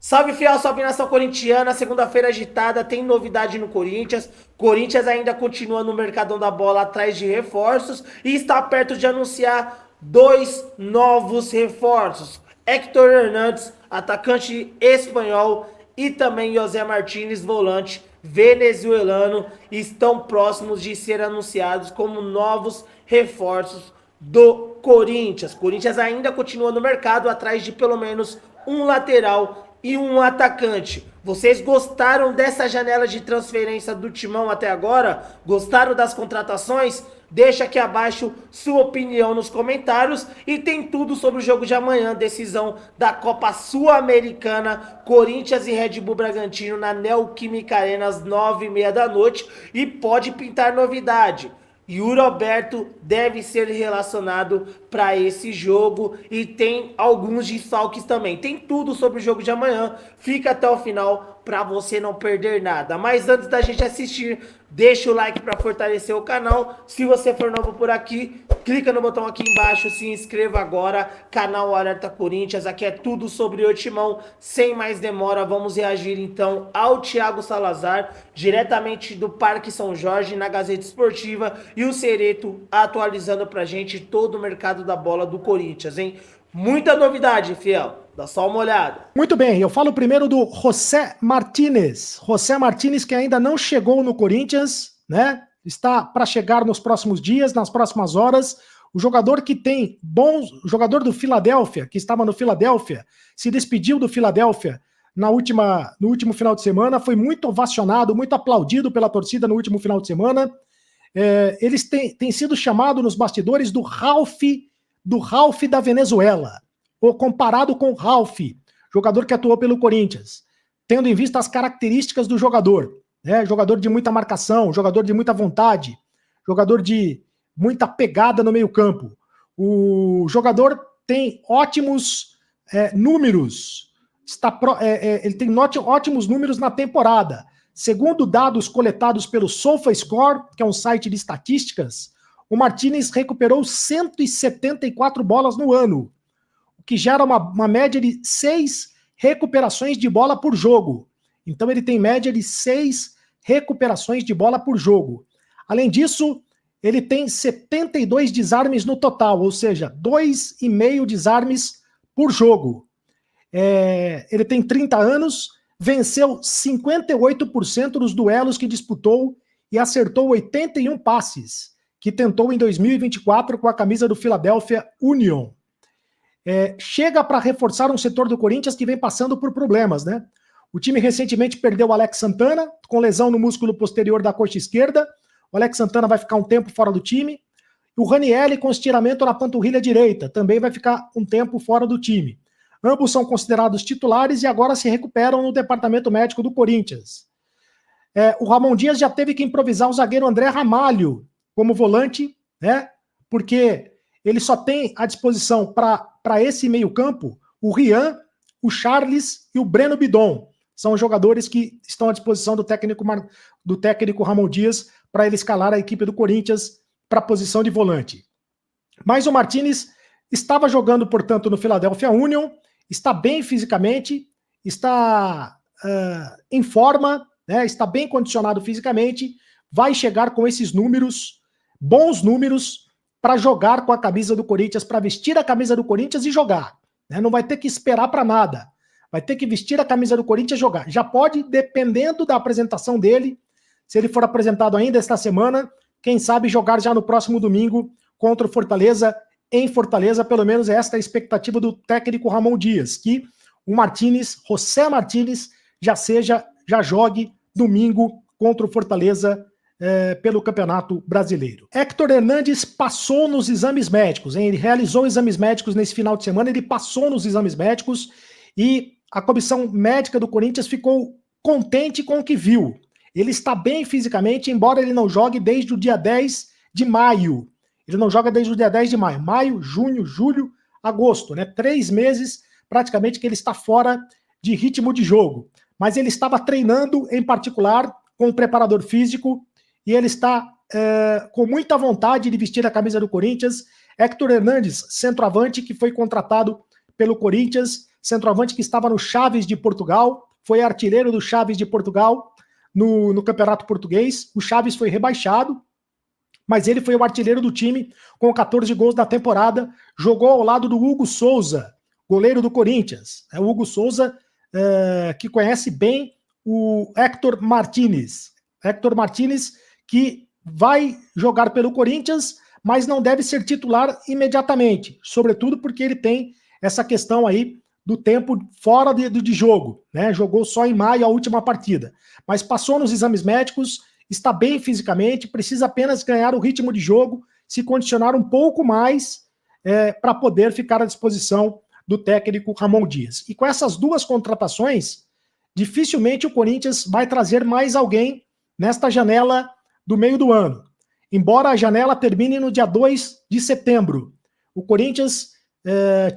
Salve fiel, salve nação corintiana, segunda-feira agitada, tem novidade no Corinthians. Corinthians ainda continua no mercadão da bola atrás de reforços e está perto de anunciar dois novos reforços. Héctor Hernandes, atacante espanhol, e também José Martínez, volante venezuelano, estão próximos de ser anunciados como novos reforços do Corinthians. Corinthians ainda continua no mercado atrás de pelo menos um lateral e um atacante. Vocês gostaram dessa janela de transferência do Timão até agora? Gostaram das contratações? Deixa aqui abaixo sua opinião nos comentários e tem tudo sobre o jogo de amanhã, decisão da Copa Sul-Americana, Corinthians e Red Bull Bragantino na Neoquímica Arena às 9h30 da noite e pode pintar novidade. Yuri Alberto deve ser relacionado para esse jogo e tem alguns desfalques também. Tem tudo sobre o jogo de amanhã. Fica até o final para você não perder nada. Mas antes da gente assistir, deixa o like para fortalecer o canal. Se você for novo por aqui, clica no botão aqui embaixo, se inscreva agora. Canal Alerta Corinthians, aqui é tudo sobre o Timão. Sem mais demora, vamos reagir então ao Thiago Salazar, diretamente do Parque São Jorge, na Gazeta Esportiva. E o Cereto atualizando pra gente todo o mercado da bola do Corinthians, hein? Muita novidade, fiel. Dá só uma olhada. Muito bem, eu falo primeiro do José Martínez. José Martínez, que ainda não chegou no Corinthians, né? Está para chegar nos próximos dias, nas próximas horas. O jogador que tem bons. O jogador do Philadelphia, que estava no Philadelphia, se despediu do Philadelphia no último final de semana, foi muito ovacionado, muito aplaudido pela torcida no último final de semana. Eles têm sido chamados nos bastidores do Ralph da Venezuela, ou comparado com o Ralph, jogador que atuou pelo Corinthians, tendo em vista as características do jogador, né? Jogador de muita marcação, jogador de muita vontade, jogador de muita pegada no meio campo. O jogador tem ótimos números, ele tem ótimos números na temporada. Segundo dados coletados pelo SofaScore, que é um site de estatísticas, o Martínez recuperou 174 bolas no ano, o que gera uma média de 6 recuperações de bola por jogo. Então ele tem média de 6 recuperações de bola por jogo. Além disso, ele tem 72 desarmes no total, ou seja, 2,5 desarmes por jogo. Ele tem 30 anos, venceu 58% dos duelos que disputou e acertou 81 passes, que tentou em 2024 com a camisa do Philadelphia Union. Chega para reforçar um setor do Corinthians que vem passando por problemas, né? O time recentemente perdeu o Alex Santana, com lesão no músculo posterior da coxa esquerda. O Alex Santana vai ficar um tempo fora do time. O Ranieri, com estiramento na panturrilha direita, também vai ficar um tempo fora do time. Ambos são considerados titulares e agora se recuperam no departamento médico do Corinthians. O Ramon Dias já teve que improvisar o zagueiro André Ramalho como volante, né? Porque ele só tem à disposição para esse meio-campo o Rian, o Charles e o Breno Bidon. São os jogadores que estão à disposição do técnico Ramon Dias para ele escalar a equipe do Corinthians para a posição de volante. Mas o Martínez estava jogando, portanto, no Philadelphia Union, está bem fisicamente, está em forma, né, está bem condicionado fisicamente, vai chegar com esses números, bons números, para jogar com a camisa do Corinthians, para vestir a camisa do Corinthians e jogar. Né? Não vai ter que esperar para nada. Vai ter que vestir a camisa do Corinthians e jogar. Já pode, dependendo da apresentação dele, se ele for apresentado ainda esta semana, quem sabe jogar já no próximo domingo contra o Fortaleza, em Fortaleza. Pelo menos esta é a expectativa do técnico Ramon Dias, que o José Martínez, já jogue domingo contra o Fortaleza pelo Campeonato Brasileiro. Héctor Hernandes passou nos exames médicos, hein? Ele realizou exames médicos nesse final de semana, ele passou nos exames médicos e a comissão médica do Corinthians ficou contente com o que viu. Ele está bem fisicamente, embora ele não jogue desde o dia 10 de maio. Ele não joga desde o dia 10 de maio. Maio, junho, julho, agosto, né? 3 meses praticamente que ele está fora de ritmo de jogo. Mas ele estava treinando, em particular, com o preparador físico, e ele está com muita vontade de vestir a camisa do Corinthians. Héctor Hernandes, centroavante, que foi contratado pelo Corinthians, centroavante que estava no Chaves de Portugal, foi artilheiro do Chaves de Portugal no Campeonato Português. O Chaves foi rebaixado, mas ele foi o artilheiro do time com 14 gols na temporada, jogou ao lado do Hugo Souza, goleiro do Corinthians. É o Hugo Souza, que conhece bem o Héctor Martínez. Héctor Martínez, que vai jogar pelo Corinthians, mas não deve ser titular imediatamente, sobretudo porque ele tem essa questão aí do tempo fora de jogo, né? Jogou só em maio a última partida, mas passou nos exames médicos, está bem fisicamente, precisa apenas ganhar o ritmo de jogo, se condicionar um pouco mais para poder ficar à disposição do técnico Ramon Dias. E com essas duas contratações, dificilmente o Corinthians vai trazer mais alguém nesta janela do meio do ano. Embora a janela termine no dia 2 de setembro, o Corinthians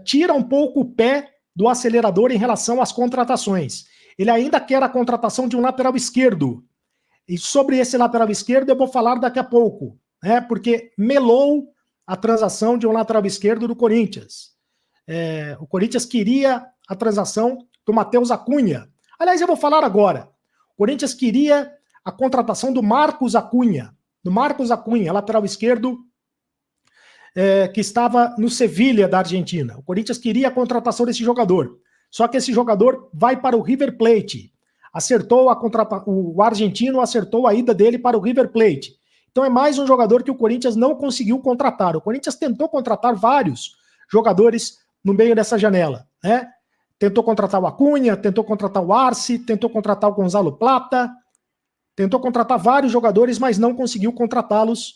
tira um pouco o pé do acelerador em relação às contratações. Ele ainda quer a contratação de um lateral esquerdo. E sobre esse lateral esquerdo eu vou falar daqui a pouco, né? Porque melou a transação de um lateral esquerdo do Corinthians. O Corinthians queria a transação do Matheus Acunha. Aliás, eu vou falar agora. O Corinthians queria a contratação do Marcos Acunha. Do Marcos Acunha, lateral esquerdo, que estava no Sevilha da Argentina. O Corinthians queria a contratação desse jogador. Só que esse jogador vai para o River Plate. O argentino acertou a ida dele para o River Plate. Então é mais um jogador que o Corinthians não conseguiu contratar. O Corinthians tentou contratar vários jogadores no meio dessa janela, né? Tentou contratar o Acunha, tentou contratar o Arce, tentou contratar o Gonzalo Plata, tentou contratar vários jogadores, mas não conseguiu contratá-los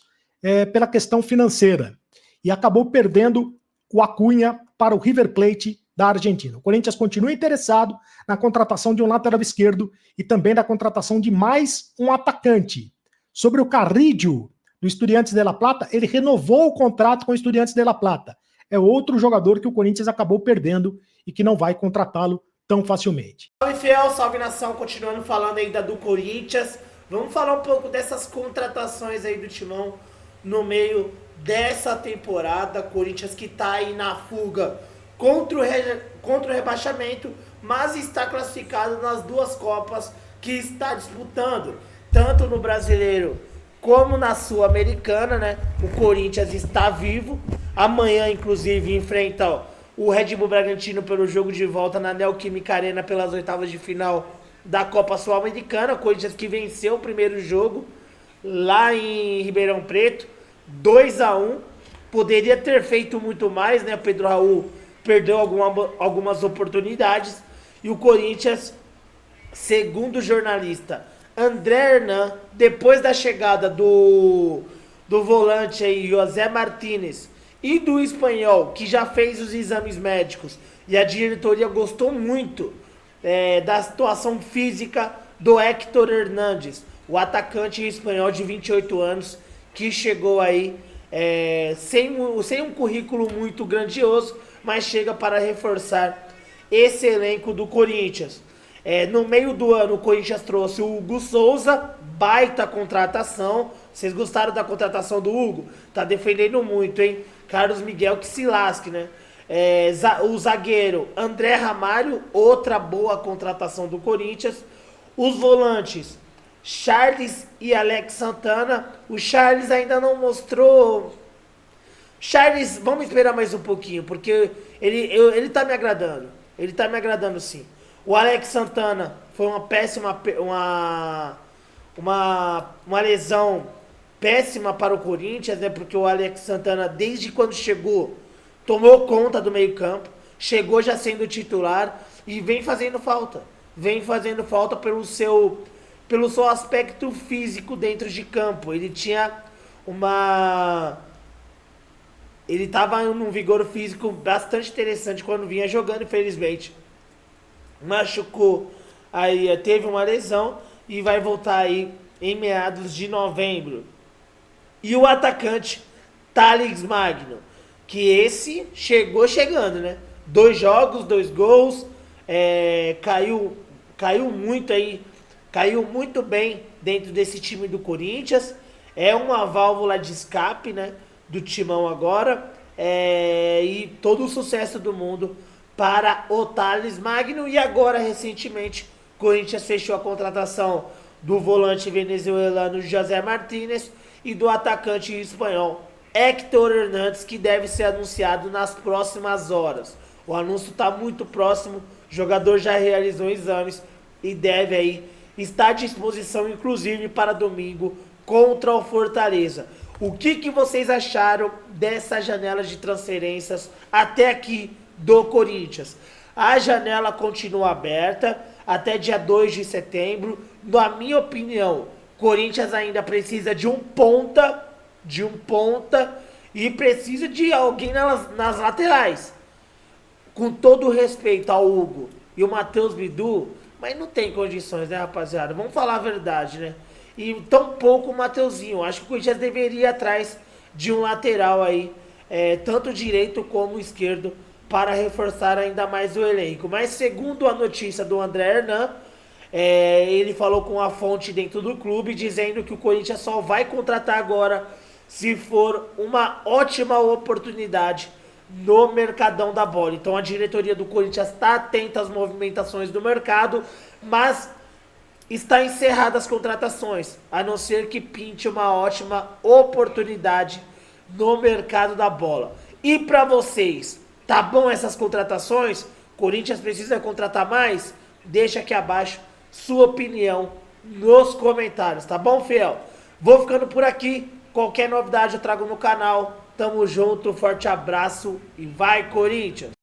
pela questão financeira. E acabou perdendo o Acunha para o River Plate da Argentina. O Corinthians continua interessado na contratação de um lateral esquerdo e também na contratação de mais um atacante. Sobre o Carrillo, do Estudiantes de La Plata, ele renovou o contrato com o Estudiantes de La Plata. É outro jogador que o Corinthians acabou perdendo e que não vai contratá-lo tão facilmente. Salve fiel, salve nação, continuando falando ainda do Corinthians. Vamos falar um pouco dessas contratações aí do Timão no meio dessa temporada. Corinthians que tá aí na fuga contra o rebaixamento, mas está classificado nas duas Copas que está disputando, tanto no Brasileiro como na Sul-Americana, né? O Corinthians está vivo. Amanhã, inclusive, enfrenta o Red Bull Bragantino pelo jogo de volta na Neoquímica Arena pelas oitavas de final da Copa Sul-Americana. O Corinthians que venceu o primeiro jogo lá em Ribeirão Preto, 2-1. Poderia ter feito muito mais, né? Pedro Raul perdeu algumas oportunidades. E o Corinthians, segundo o jornalista André Hernan, depois da chegada do volante aí, José Martínez, e do espanhol, que já fez os exames médicos, e a diretoria gostou muito da situação física do Héctor Hernández, o atacante espanhol de 28 anos, que chegou aí sem um currículo muito grandioso, mas chega para reforçar esse elenco do Corinthians. No meio do ano, o Corinthians trouxe o Hugo Souza, baita contratação. Vocês gostaram da contratação do Hugo? Tá defendendo muito, hein? Carlos Miguel que se lasque, né? O zagueiro André Ramalho, outra boa contratação do Corinthians. Os volantes Charles e Alex Santana. O Charles ainda não mostrou. Charles, vamos esperar mais um pouquinho, porque ele tá me agradando. Ele tá me agradando, sim. O Alex Santana foi uma péssima, uma lesão péssima para o Corinthians, né? Porque o Alex Santana, desde quando chegou, tomou conta do meio-campo, chegou já sendo titular e vem fazendo falta. Vem fazendo falta pelo seu aspecto físico dentro de campo. Ele estava num vigor físico bastante interessante quando vinha jogando, infelizmente machucou, aí teve uma lesão e vai voltar aí em meados de novembro. E o atacante Thales Magno, que esse chegou chegando, né? 2 jogos, 2 gols, caiu muito aí, caiu muito bem dentro desse time do Corinthians. É uma válvula de escape, né, do Timão agora, e todo o sucesso do mundo para o Thales Magno. E agora, recentemente, o Corinthians fechou a contratação do volante venezuelano José Martínez e do atacante espanhol Héctor Hernández, que deve ser anunciado nas próximas horas. O anúncio está muito próximo, o jogador já realizou exames e deve aí estar à disposição, inclusive para domingo, contra o Fortaleza. O que vocês acharam dessa janela de transferências até aqui do Corinthians? A janela continua aberta até dia 2 de setembro. Na minha opinião, Corinthians ainda precisa de um ponta e precisa de alguém nas laterais. Com todo o respeito ao Hugo e o Matheus Bidu, mas não tem condições, né, rapaziada? Vamos falar a verdade, né? E tão pouco o Mateuzinho. Acho que o Corinthians deveria ir atrás de um lateral aí, tanto direito como esquerdo, para reforçar ainda mais o elenco. Mas segundo a notícia do André Hernan, ele falou com a fonte dentro do clube, dizendo que o Corinthians só vai contratar agora se for uma ótima oportunidade no mercadão da bola. Então a diretoria do Corinthians está atenta às movimentações do mercado, mas está encerrada as contratações, a não ser que pinte uma ótima oportunidade no mercado da bola. E para vocês, tá bom essas contratações? Corinthians precisa contratar mais? Deixa aqui abaixo sua opinião nos comentários, tá bom, fiel? Vou ficando por aqui. Qualquer novidade eu trago no canal. Tamo junto, forte abraço e vai, Corinthians!